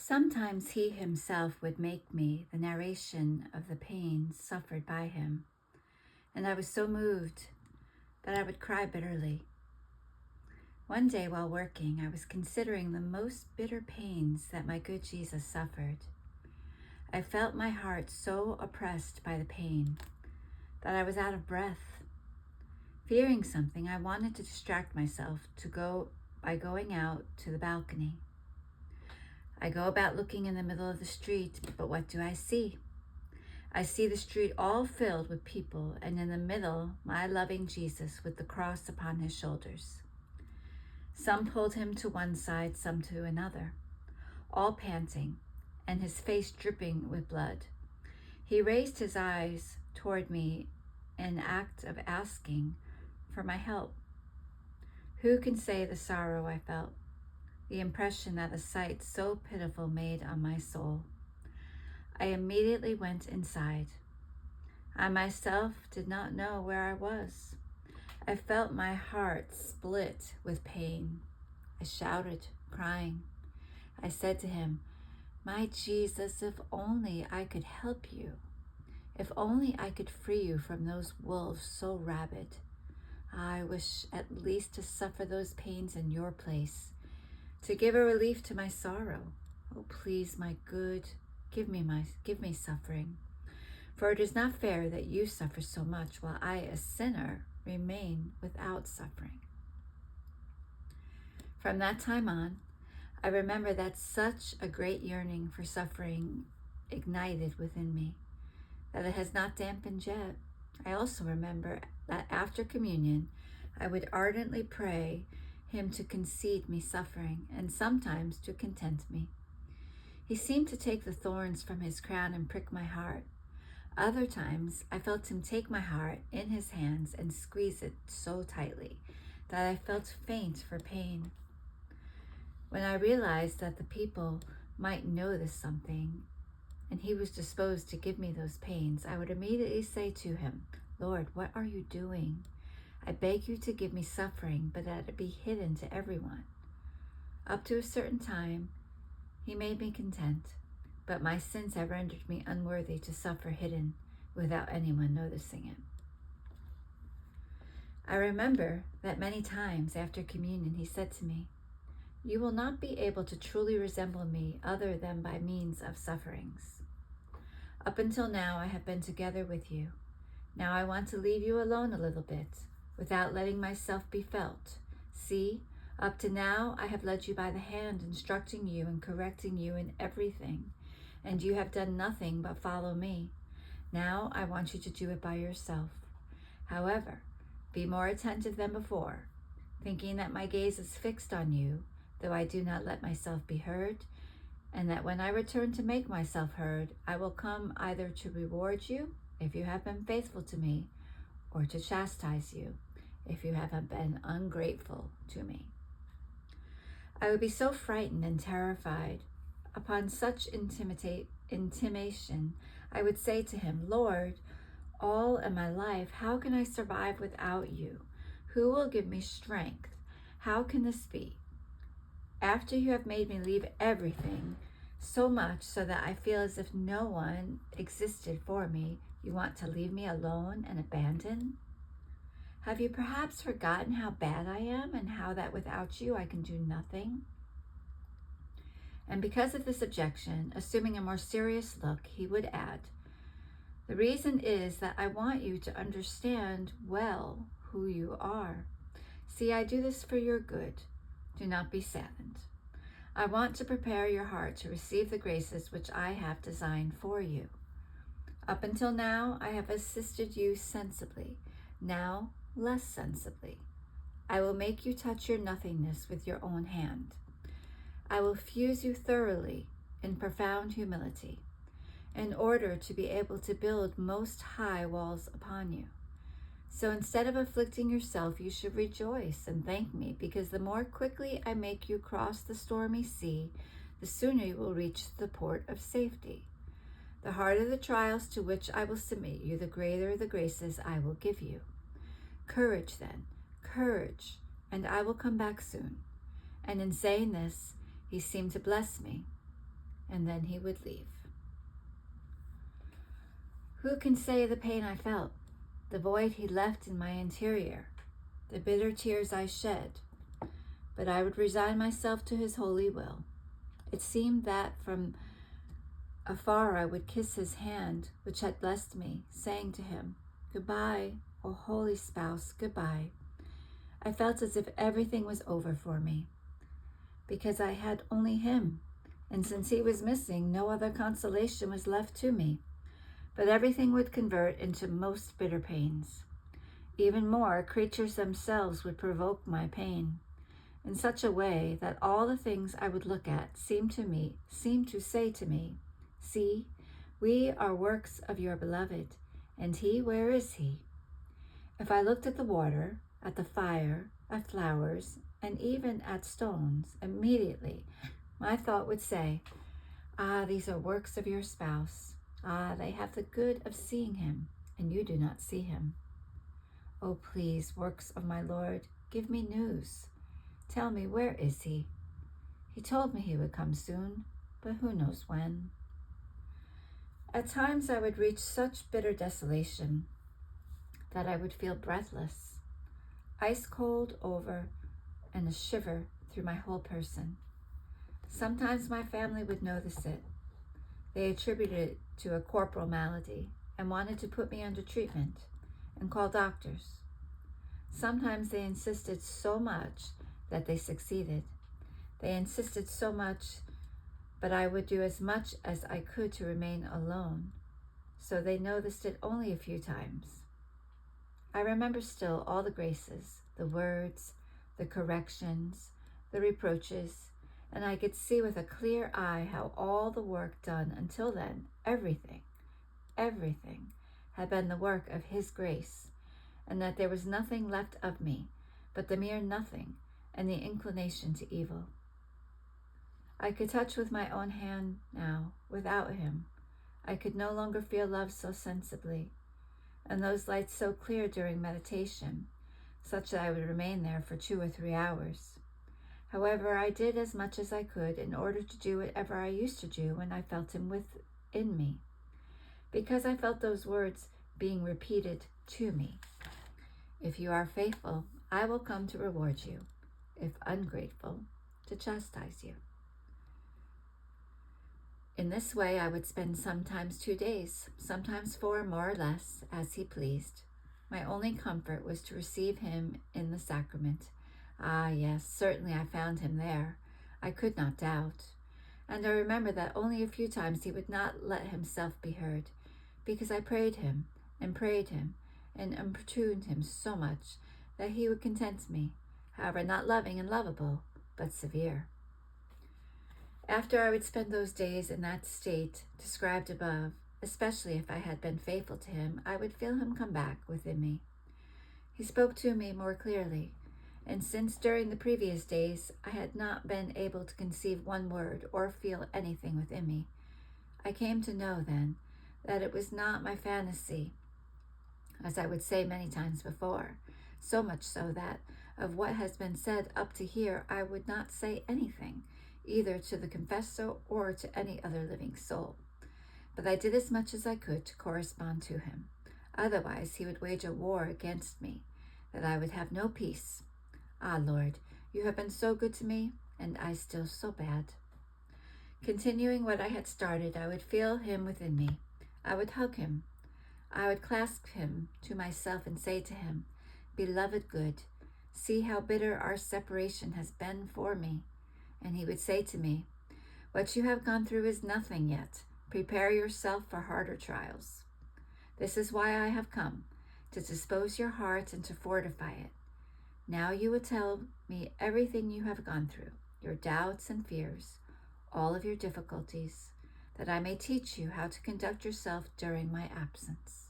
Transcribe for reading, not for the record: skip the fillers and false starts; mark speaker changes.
Speaker 1: Sometimes he himself would make me the narration of the pains suffered by him, and I was so moved that I would cry bitterly. One day while working, I was considering the most bitter pains that my good Jesus suffered. I felt my heart so oppressed by the pain that I was out of breath. Fearing something, I wanted to distract myself by going out to the balcony. I go about looking in the middle of the street, but what do I see? I see the street all filled with people, and in the middle, my loving Jesus with the cross upon his shoulders. Some pulled him to one side, some to another, all panting, and his face dripping with blood. He raised his eyes toward me in act of asking for my help. Who can say the sorrow I felt, the impression that a sight so pitiful made on my soul? I immediately went inside. I myself did not know where I was. I felt my heart split with pain. I shouted, crying. I said to him, "My Jesus, if only I could help you. If only I could free you from those wolves so rabid. I wish at least to suffer those pains in your place, to give a relief to my sorrow. Oh, please, my good, give me suffering. For it is not fair that you suffer so much while I, a sinner, remain without suffering." From that time on, I remember that such a great yearning for suffering ignited within me, that it has not dampened yet. I also remember that after communion, I would ardently pray him to concede me suffering, and sometimes to content me. He seemed to take the thorns from his crown and prick my heart. Other times, I felt him take my heart in his hands and squeeze it so tightly that I felt faint for pain. When I realized that the people might notice something, and he was disposed to give me those pains, I would immediately say to him, "Lord, what are you doing? I beg you to give me suffering, but that it be hidden to everyone." Up to a certain time, he made me content, but my sins have rendered me unworthy to suffer hidden without anyone noticing it. I remember that many times after communion he said to me, "You will not be able to truly resemble me other than by means of sufferings. Up until now I have been together with you. Now I want to leave you alone a little bit, without letting myself be felt. See, up to now I have led you by the hand, instructing you and correcting you in everything, and you have done nothing but follow me. Now I want you to do it by yourself. However, be more attentive than before, thinking that my gaze is fixed on you, though I do not let myself be heard, and that when I return to make myself heard, I will come either to reward you, if you have been faithful to me, or to chastise you, if you have been ungrateful to me." I would be so frightened and terrified. Upon such intimation, I would say to him, "Lord, all in my life, how can I survive without you? Who will give me strength? How can this be? After you have made me leave everything, so much so that I feel as if no one existed for me, you want to leave me alone and abandoned? Have you perhaps forgotten how bad I am and how that without you I can do nothing?" And because of this objection, assuming a more serious look, he would add, "The reason is that I want you to understand well who you are. See, I do this for your good. Do not be saddened. I want to prepare your heart to receive the graces which I have designed for you. Up until now, I have assisted you sensibly. Now, less sensibly. I will make you touch your nothingness with your own hand. I will fuse you thoroughly in profound humility, in order to be able to build most high walls upon you. So instead of afflicting yourself, you should rejoice and thank me, because the more quickly I make you cross the stormy sea, the sooner you will reach the port of safety. The harder the trials to which I will submit you, the greater the graces I will give you. Courage then, courage, and I will come back soon." And in saying this, he seemed to bless me. and then he would leave. Who can say the pain I felt, the void he left in my interior, the bitter tears I shed? But I would resign myself to his holy will. It seemed that from afar I would kiss his hand, which had blessed me, saying to him, "Goodbye, O holy spouse, goodbye." I felt as if everything was over for me, because I had only him, and since he was missing, no other consolation was left to me. But everything would convert into most bitter pains. Even more, creatures themselves would provoke my pain, in such a way that all the things I would look at seemed to say to me, "See, we are works of your beloved, and he, where is he?" If I looked at the water, at the fire, at flowers, and even at stones, immediately my thought would say, "Ah, these are works of your spouse. Ah, they have the good of seeing him, and you do not see him. Oh, please, works of my Lord, give me news. Tell me, where is he? He told me he would come soon, but who knows when?" At times I would reach such bitter desolation that I would feel breathless, ice cold over, and a shiver through my whole person. Sometimes my family would notice it. They attributed it to a corporal malady and wanted to put me under treatment and call doctors. Sometimes they insisted so much that they succeeded. They insisted so much, but I would do as much as I could to remain alone, so they noticed it only a few times. I remember still all the graces, the words, the corrections, the reproaches, and I could see with a clear eye how all the work done until then, everything, had been the work of his grace, and that there was nothing left of me but the mere nothing and the inclination to evil. I could touch with my own hand now, without him. I could no longer feel love so sensibly, and those lights so clear during meditation, such that I would remain there for 2 or 3 hours. However, I did as much as I could in order to do whatever I used to do when I felt him within me, because I felt those words being repeated to me. "If you are faithful, I will come to reward you. If ungrateful, to chastise you." In this way I would spend sometimes 2 days, sometimes 4, more or less, as he pleased. My only comfort was to receive him in the sacrament. Ah, yes, certainly I found him there. I could not doubt. And I remember that only a few times he would not let himself be heard, because I prayed him and importuned him so much that he would content me, however not loving and lovable, but severe. After I would spend those days in that state described above, especially if I had been faithful to him, I would feel him come back within me. He spoke to me more clearly, and since during the previous days I had not been able to conceive one word or feel anything within me, I came to know then that it was not my fantasy, as I would say many times before, so much so that of what has been said up to here I would not say anything, either to the confessor or to any other living soul. But I did as much as I could to correspond to him. Otherwise he would wage a war against me, that I would have no peace. Ah, Lord, you have been so good to me, and I still so bad. Continuing what I had started, I would feel him within me. I would hug him. I would clasp him to myself and say to him, "Beloved good, see how bitter our separation has been for me." And he would say to me, "What you have gone through is nothing yet. Prepare yourself for harder trials. This is why I have come, to dispose your heart and to fortify it. Now you will tell me everything you have gone through, your doubts and fears, all of your difficulties, that I may teach you how to conduct yourself during my absence."